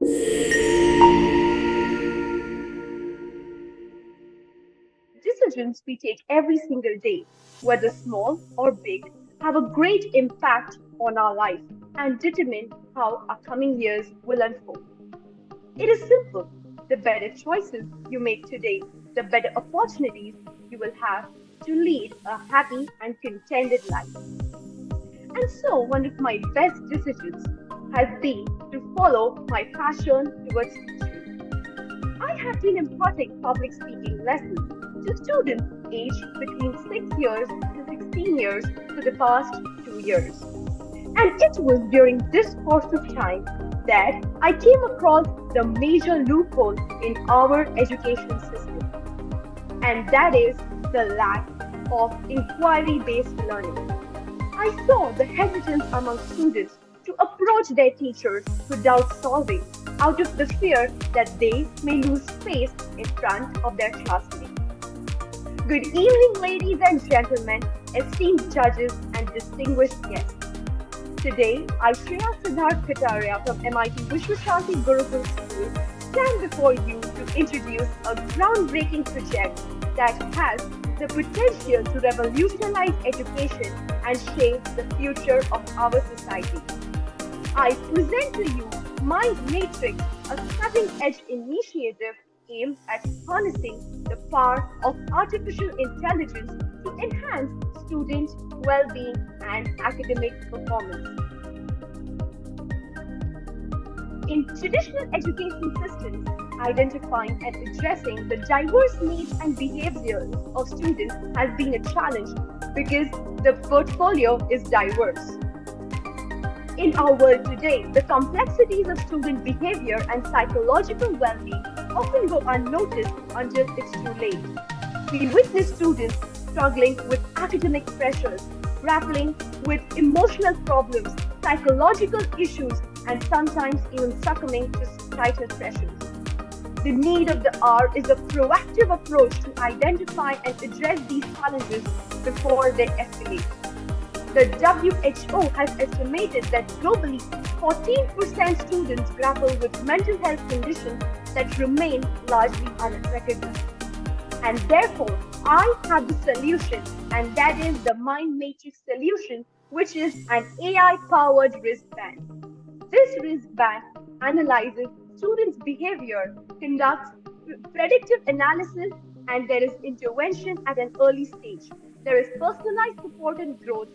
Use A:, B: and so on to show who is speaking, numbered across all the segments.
A: The decisions we take every single day, whether small or big, have a great impact on our life and determine how our coming years will unfold. It is simple. The better choices you make today, the better opportunities you will have to lead a happy and contented life. And so, one of my best decisions has been to follow my passion towards teaching. I have been imparting public speaking lessons to students aged between 6 years to 16 years for the past 2 years. And it was during this course of time that I came across the major loophole in our education system, and that is the lack of inquiry based learning. I saw the hesitance among students to approach their teachers without solving out of the fear that they may lose face in front of their classmates. Good evening, ladies and gentlemen, esteemed judges, and distinguished guests. Today, I, Shreya Siddharth Katariya from MIT Vishwashanti Gurukul School, stand before you to introduce a groundbreaking project that has the potential to revolutionize education and shape the future of our society. I present to you Mind Matrix, a cutting edge initiative aimed at harnessing the power of artificial intelligence to enhance student well being and academic performance. In traditional education systems, identifying and addressing the diverse needs and behaviors of students has been a challenge because the portfolio is diverse. In our world today, the complexities of student behavior and psychological well-being often go unnoticed until it's too late. We witness students struggling with academic pressures, grappling with emotional problems, psychological issues, and sometimes even succumbing to societal pressures. The need of the hour is a proactive approach to identify and address these challenges before they escalate. The WHO has estimated that globally, 14% students grapple with mental health conditions that remain largely unrecognized. And therefore, I have the solution, and that is the Mind Matrix solution, which is an AI powered wristband. This wristband analyzes students' behavior, conducts predictive analysis, and there is intervention at an early stage. There is personalized support and growth,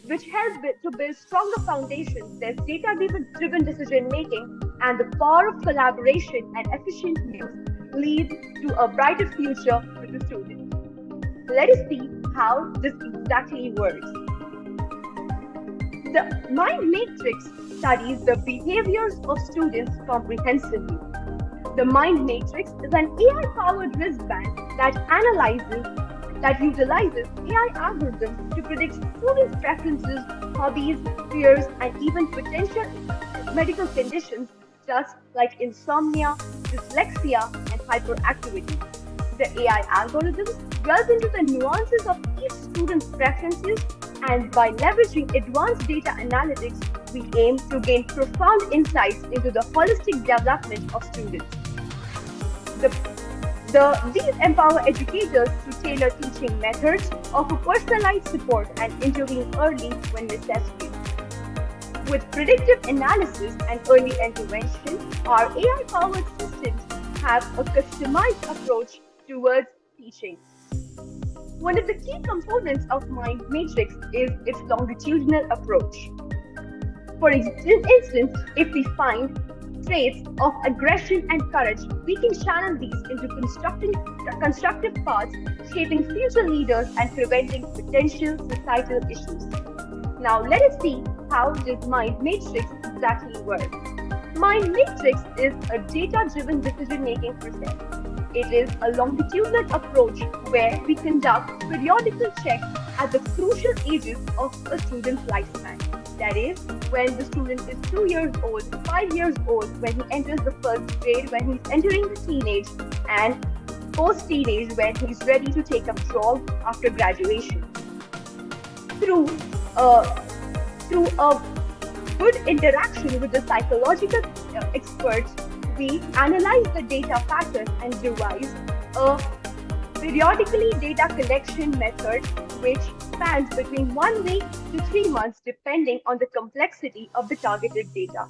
A: which help to build stronger foundations. There's data-driven decision making, and the power of collaboration and efficient use leads to a brighter future for the students. Let us see how this exactly works. The Mind Matrix studies the behaviors of students comprehensively. The Mind Matrix is an AI-powered wristband that utilizes AI algorithms to predict students' preferences, hobbies, fears, and even potential medical conditions just like insomnia, dyslexia, and hyperactivity. The AI algorithms delve into the nuances of each student's preferences, and by leveraging advanced data analytics, we aim to gain profound insights into the holistic development of students. The, these empower educators to tailor teaching methods, offer personalized support, and intervene early when necessary. With predictive analysis and early intervention, our AI-powered systems have a customized approach towards teaching. One of the key components of Mind Matrix is its longitudinal approach. For instance, if we find traits of aggression and courage, we can channel these into constructive paths, shaping future leaders and preventing potential societal issues. Now, let us see how this Mind Matrix exactly works. Mind Matrix is a data-driven decision-making process. It is a longitudinal approach where we conduct periodical checks at the crucial ages of a student's lifespan. That is, when the student is 2 years old, 5 years old, when he enters the first grade, when he's entering the teenage, and post-teenage, when he's ready to take up job after graduation. Through a good interaction with the psychological experts, we analyze the data pattern and devise a periodically data collection method which spans between 1 week to 3 months depending on the complexity of the targeted data.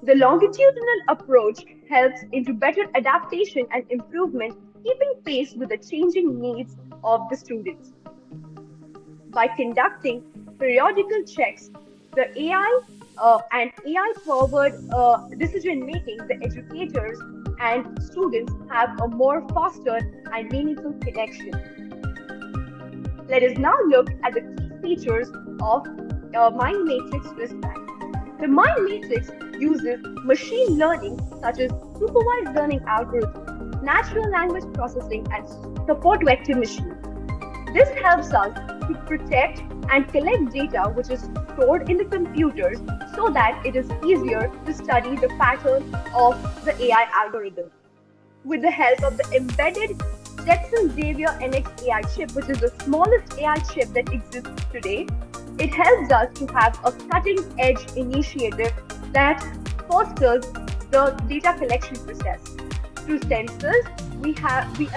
A: The longitudinal approach helps into better adaptation and improvement, keeping pace with the changing needs of the students. By conducting periodical checks, the AI and AI forward decision making, the educators and students have a more faster and meaningful connection. Let us now look at the key features of Mind Matrix wristband. The Mind Matrix uses machine learning such as supervised learning algorithms, natural language processing, and support vector machine. This helps us to protect and collect data which is stored in the computers so that it is easier to study the pattern of the AI algorithm. With the help of the embedded Jetson Xavier NX AI chip, which is the smallest AI chip that exists today, it helps us to have a cutting edge initiative that fosters the data collection process. Through sensors, we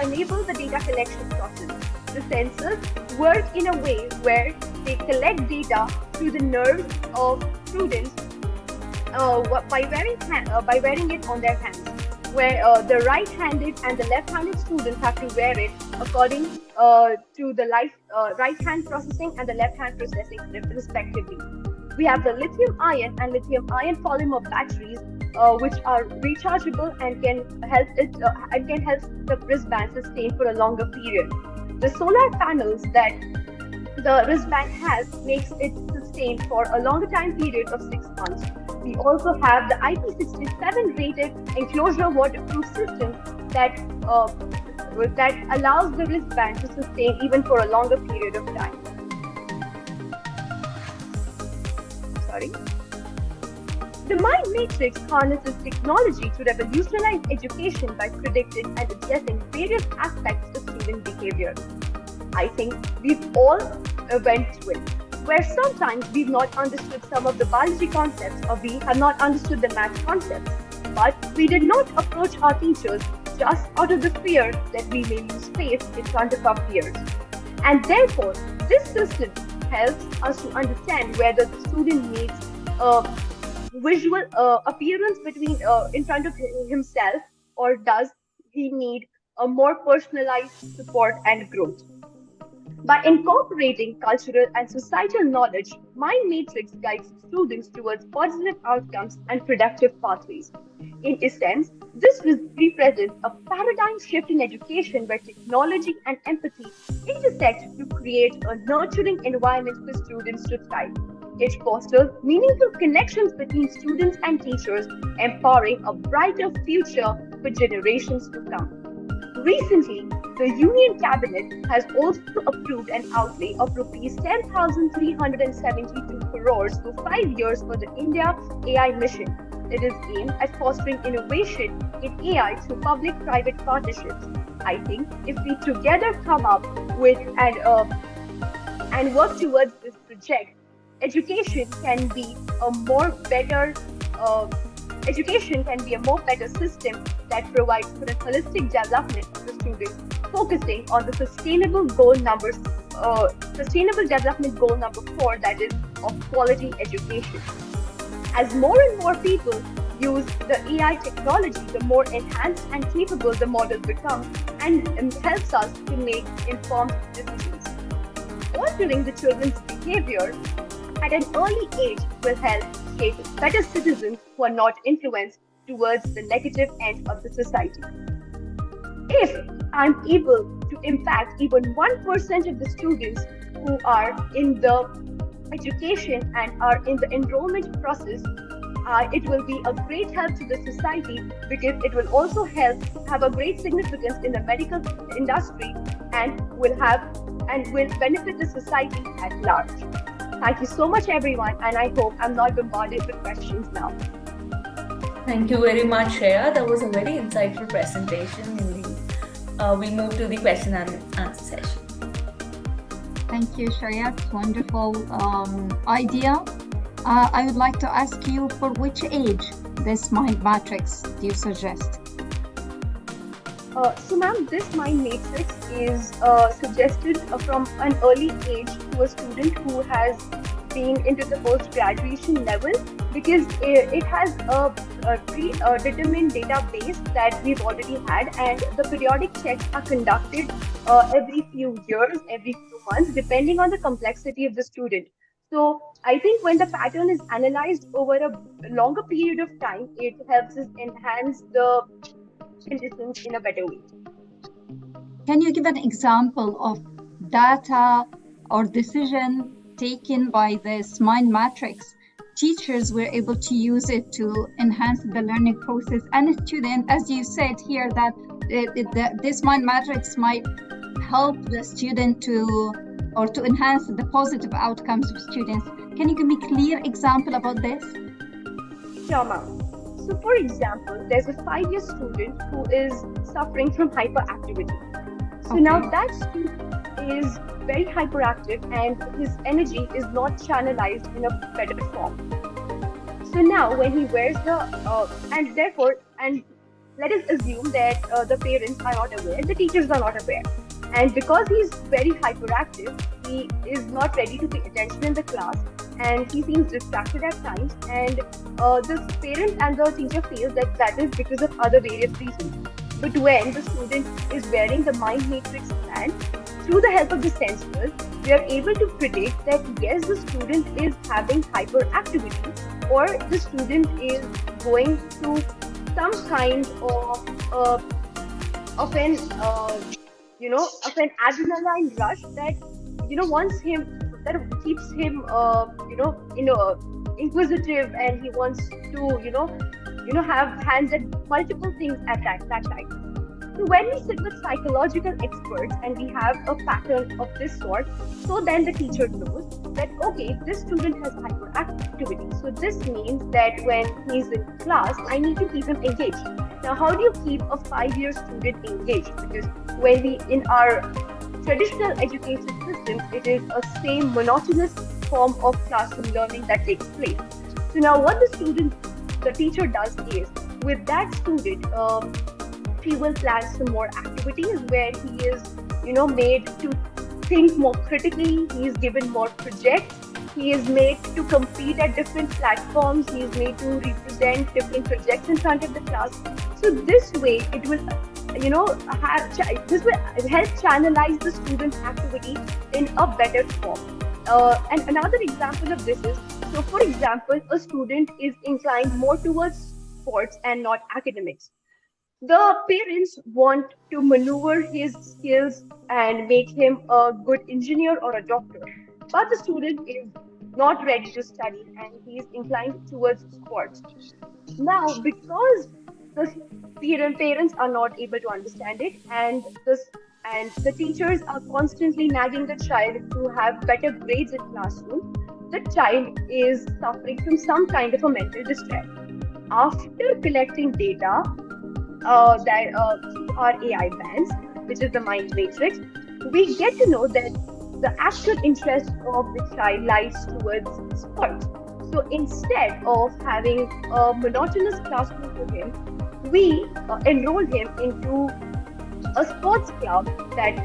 A: enable the data collection process. The sensors work in a way where they collect data through the nerves of students by wearing it on their hands, where the right-handed and the left-handed students have to wear it according to the right hand processing and the left hand processing respectively. We have the lithium ion and lithium ion polymer batteries, which are rechargeable and can help the wristband sustain for a longer period. The solar panels that the wristband has makes it sustain for a longer time period of 6 months. We also have the IP67 rated enclosure waterproof system that allows the wristband to sustain even for a longer period of time. The Mind Matrix harnesses technology to revolutionize education by predicting and addressing various aspects of student behavior. I think we've all went through it, where sometimes we've not understood some of the biology concepts or we have not understood the math concepts, but we did not approach our teachers just out of the fear that we may lose face in front of our peers. And therefore, this system helps us to understand whether the student needs a visual appearance in front of himself, or does he need a more personalized support and growth. By incorporating cultural and societal knowledge, Mind Matrix guides students towards positive outcomes and productive pathways. In essence, this represents a paradigm shift in education where technology and empathy intersect to create a nurturing environment for students to thrive. It fosters meaningful connections between students and teachers, empowering a brighter future for generations to come. Recently, the Union Cabinet has also approved an outlay of Rs 10,372 crores for 5 years for the India AI mission. It is aimed at fostering innovation in AI through public-private partnerships. I think if we together come up with and work towards this project, education can be a more better system that provides for the holistic development of the students, focusing on the sustainable development goal number 4, that is of quality education. As more and more people use the AI technology, the more enhanced and capable the model becomes and helps us to make informed decisions. Altering the children's behavior at an early age will help shape better citizens who are not influenced towards the negative end of the society. If I'm able to impact even 1% of the students who are in the education and are in the enrollment process, it will be a great help to the society, because it will also have a great significance in the medical industry and will benefit the society at large. Thank you so much, everyone, and I hope I'm not bombarded with questions now.
B: Thank you very much, Shreya. That was a very insightful presentation indeed. We move to the question and answer session.
C: Thank you, Shreya. It's wonderful idea. I would like to ask you, for which age this mind matrix do you suggest?
A: So, ma'am, this mind matrix is suggested from an early age to a student who has been into the post-graduation level because it has a predetermined database that we've already had, and the periodic checks are conducted every few years, every few months, depending on the complexity of the student. So, I think when the pattern is analyzed over a longer period of time, it helps us enhance the conditions in a better way.
C: Can you give an example of data or decision taken by this mind matrix? Teachers were able to use it to enhance the learning process, and a student, as you said here, that this mind matrix might help the student to enhance the positive outcomes of students. Can you give me a clear example about this?
A: Sure, ma'am. So, for example, there's a 5-year student who is suffering from hyperactivity. So now
C: Okay.
A: that student is very hyperactive and his energy is not channelized in a better form. So now when he wears and let us assume that the parents are not aware, the teachers are not aware. And because he's very hyperactive, he is not ready to pay attention in the class and he seems distracted at times. And the parent and the teacher feels that that is because of other various reasons. But when the student is wearing the mind matrix plan, through the help of the sensors, we are able to predict that yes, the student is having hyperactivity or the student is going through some kind of an of an adrenaline rush that wants him that keeps him inquisitive, and he wants to have hands at multiple things at that time. So when we sit with psychological experts and we have a pattern of this sort, so then the teacher knows that okay, this student has hyperactivity. So this means that when he's in class, I need to keep him engaged. Now, how do you keep a 5-year student engaged? Because when we in our traditional education systems, it is a same monotonous form of classroom learning that takes place. So now what the teacher does is, with that student, he will plan some more activities where he is, made to think more critically. He is given more projects. He is made to compete at different platforms. He is made to represent different projects in front of the class. So this way, it will, this will help channelize the student's activity in a better form. And another example of this is, so for example, a student is inclined more towards sports and not academics. The parents want to maneuver his skills and make him a good engineer or a doctor. But the student is not ready to study and he is inclined towards sports. Now, because the parents are not able to understand it, and the teachers are constantly nagging the child to have better grades in classroom, the child is suffering from some kind of a mental distress. After collecting data, through our AI bands, which is the mind matrix, we get to know that the actual interest of the child lies towards sports. So instead of having a monotonous classroom for him, we enroll him into a sports club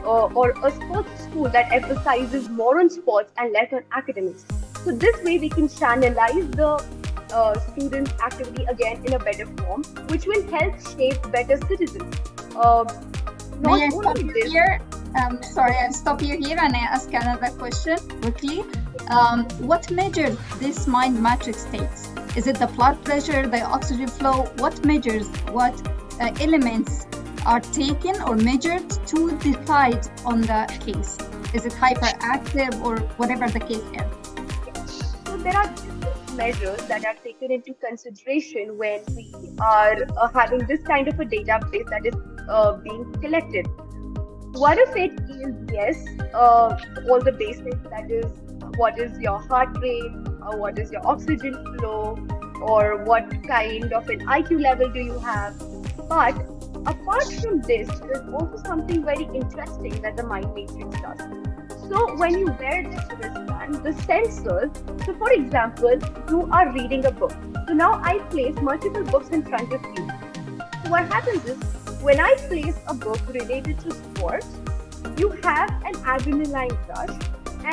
A: or a sports school that emphasizes more on sports and less on academics. So this way we can channelize the student activity again in a better form, which will help shape better citizens.
C: May I
A: Not
C: stop
A: only
C: you
A: this,
C: here? Sorry, I'll stop you here and I ask another question quickly. What measures this mind matrix takes? Is it the blood pressure, the oxygen flow? What measures, what elements are taken or measured to decide on the case? Is it hyperactive or whatever the case is?
A: so there are different measures that are taken into consideration when we are having this kind of a database that is being collected. One of it is, yes, all the basics, that is, what is your heart rate, what is your oxygen flow, or what kind of an IQ level do you have. But apart from this, there's also something very interesting that the mind matrix does. So when you wear this wristband, the sensors, so for example, you are reading a book. So now I place multiple books in front of you. So what happens is when I place a book related to sports, you have an adrenaline rush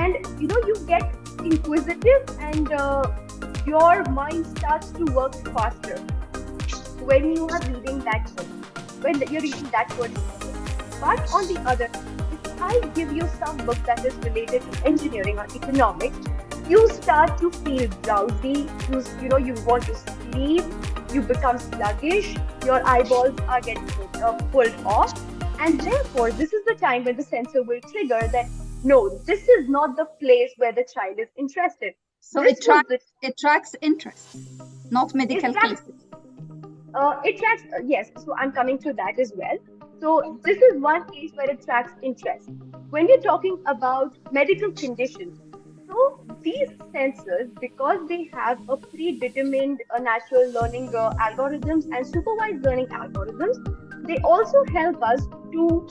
A: and you get inquisitive and your mind starts to work faster when you are reading that book, when you're reading that particular book. But on the other hand, if I give you some book that is related to engineering or economics, you start to feel drowsy, you want to sleep, you become sluggish, your eyeballs are getting pulled off, and therefore this is the time when the sensor will trigger that no, this is not the place where the child is interested.
C: So
A: This was the
C: it tracks interest, not medical
A: it tracks
C: cases.
A: it tracks, yes, so I'm coming to that as well. So, this is one case where it tracks interest. When we're talking about medical conditions, so these sensors, because they have a predetermined natural learning algorithms and supervised learning algorithms, they also help us to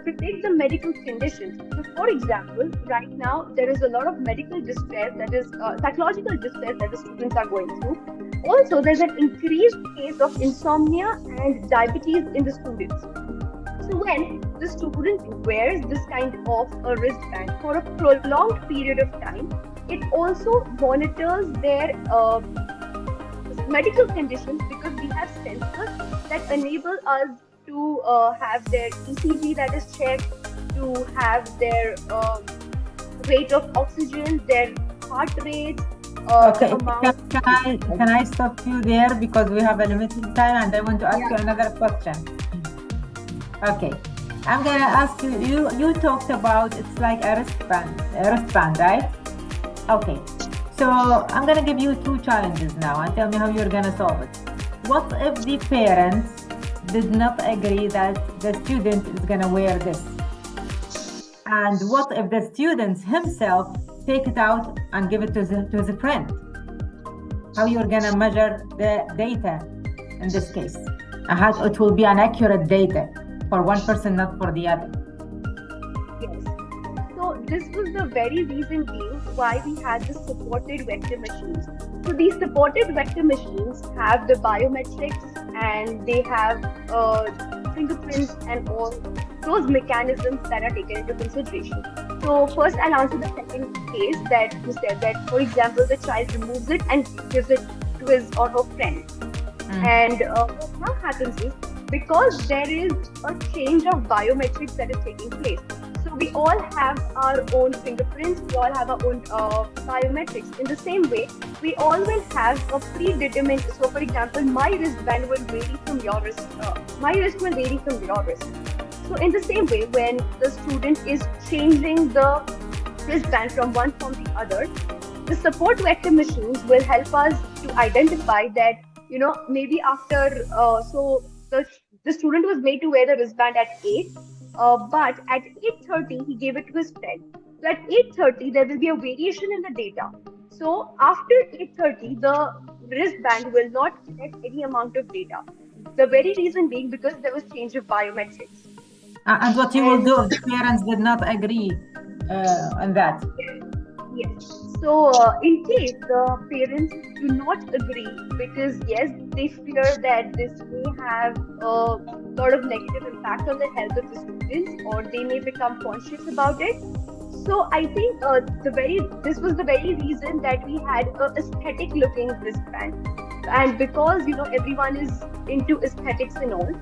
A: predict the medical conditions. So, for example, right now there is a lot of medical distress, that is psychological distress that the students are going through. Also, there's an increased case of insomnia and diabetes in the students. So when the student wears this kind of a wristband for a prolonged period of time, it also monitors their medical conditions because we have sensors that enable us to have their ECG that is checked, to have their rate of oxygen, their heart rate,
D: Okay,
A: amount.
D: can I stop you there because we have a limited time and I want to ask you another question. Okay, I'm gonna ask you, you talked about it's like a wristband, right? Okay, so I'm gonna give you two challenges now and tell me how you're gonna solve it. What if the parents did not agree that the student is gonna wear this? And what if the student himself take it out and give it to his friend? How you're gonna measure the data in this case? And how it will be an accurate data for one person, not for the other.
A: Yes. So this was the very reason being why we had the supported vector machines. So these supported vector machines have the biometrics and they have fingerprints and all those mechanisms that are taken into consideration. So first I'll answer the second case that you said that, for example, the child removes it and gives it to his or her friend. And what now happens is, because there is a change of biometrics that is taking place. So we all have our own fingerprints, we all have our own biometrics. In the same way, we all will have a predetermined. So for example, my wristband will vary from your wrist. My wrist will vary from your wrist. So in the same way, when the student is changing the wristband from one from the other, the support vector machines will help us to identify that, maybe after, so the student was made to wear the wristband at 8, but at 8:30, he gave it to his friend. So at 8:30, there will be a variation in the data. So after 8:30, the wristband will not collect any amount of data. The very reason being because there was change of biometrics.
D: And what you will do if the parents did not agree on that?
A: Yes. So, in case the parents do not agree, because yes, they fear that this may have a lot of negative impact on the health of the students, or they may become conscious about it. So, I think this was the very reason that we had a aesthetic looking wristband, and because everyone is into aesthetics and all,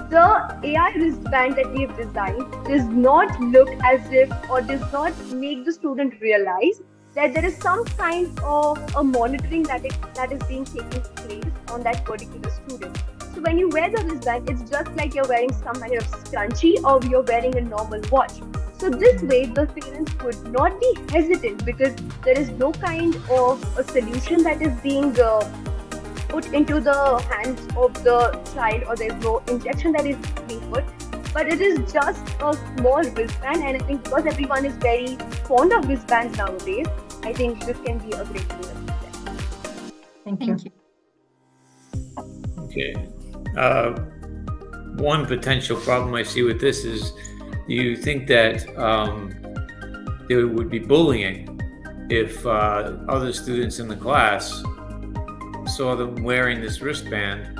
A: the AI wristband that we have designed does not look as if, or does not make the student realize that there is some kind of a monitoring that is being taken place on that particular student. So when you wear the wristband, it's just like you're wearing some kind of scrunchie or you're wearing a normal watch. So this way, the parents would not be hesitant because there is no kind of a solution that is being put into the hands of the child, or there's no injection that is being put, but it is just a small wristband. And I think because everyone is very fond of wristbands nowadays, I think this can be a great tool.
D: Thank you.
E: Okay. One potential problem I see with this is, do you think that there would be bullying if other students in the class saw them wearing this wristband,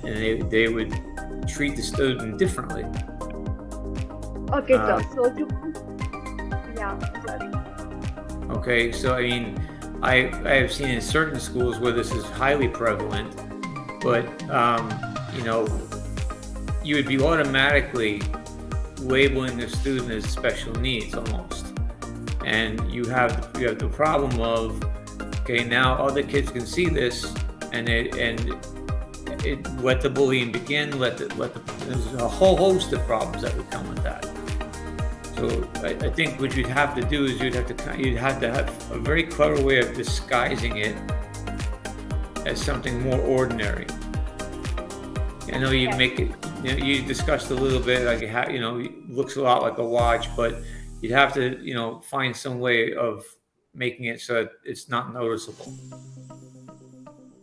E: and they would treat the student differently.
A: Okay, sir. So to yeah, sorry.
E: Okay, so I mean, I have seen in certain schools where this is highly prevalent, but you know, you would be automatically labeling the student as special needs almost, and you have the problem of, okay, now other kids can see this, and let the bullying begin. There's a whole host of problems that would come with that. So I think what you'd have to do is you'd have to have a very clever way of disguising it as something more ordinary. I know you make it. You know, you discussed a little bit like how, you know, it looks a lot like a watch, but you'd have to, you know, find some way of making it so that it's not noticeable.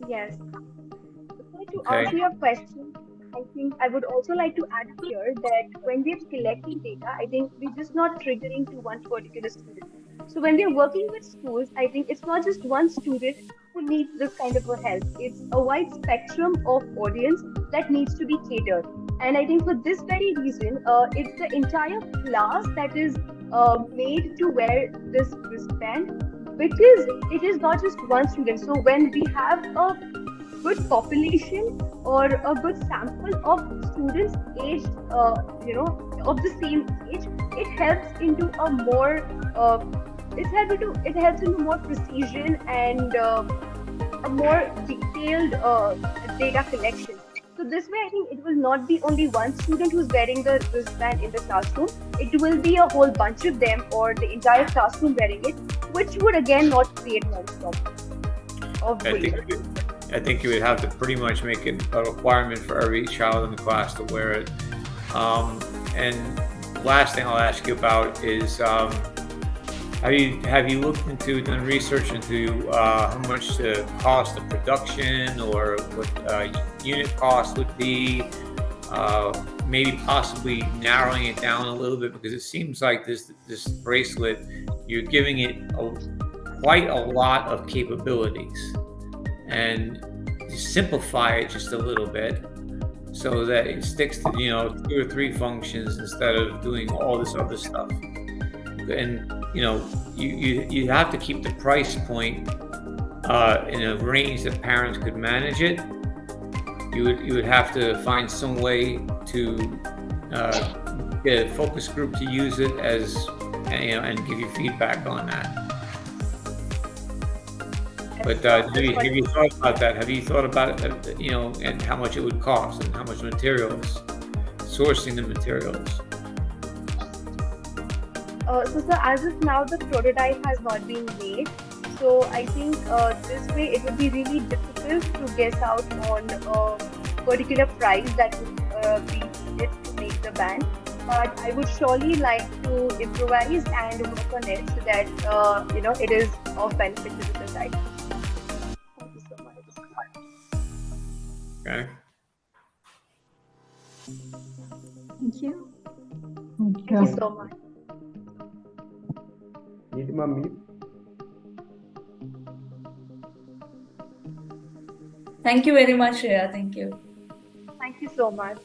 A: Yes. So to
E: Okay.
A: answer your question, I think I would also like to add here that when we're collecting data, I think we're just not triggering to one particular student. So when we're working with schools, I think it's not just one student who needs this kind of a help. It's a wide spectrum of audience that needs to be catered. And I think for this very reason, it's the entire class that is made to wear this wristband, because it is not just one student. So when we have a good population or a good sample of students aged, of the same age, it helps into a more, it helps into more precision and a more detailed data collection. So this way, I think it will not be only one student who's wearing the wristband in the classroom. It will be a whole bunch of them or the entire classroom wearing it, which would again not create one problem of bullying.
E: I think you would have to pretty much make it a requirement for every child in the class to wear it. And last thing I'll ask you about is, have you looked into, done research into how much the cost of production or what unit cost would be? Maybe possibly narrowing it down a little bit, because it seems like this bracelet, you're giving it quite a lot of capabilities, and simplify it just a little bit so that it sticks to, you know, 2 or 3 functions instead of doing all this other stuff. And you know, you have to keep the price point in a range that parents could manage it. You would have to find some way to get a focus group to use it as, you know, and give you feedback on that. But have you thought about that? Have you thought about you know, and how much it would cost and how much materials, sourcing the materials?
A: So sir, as of now, the prototype has not been made. So I think this way it would be really difficult to guess out on a particular price that would be needed to make the band. But I would surely like to improvise and work on it so that you know, it is of benefit to the society. Thank you so much.
E: Okay.
C: Thank you.
A: Thank you so much.
F: Need mummy.
B: Thank you very much, Shreya. Thank you.
A: Thank you so much.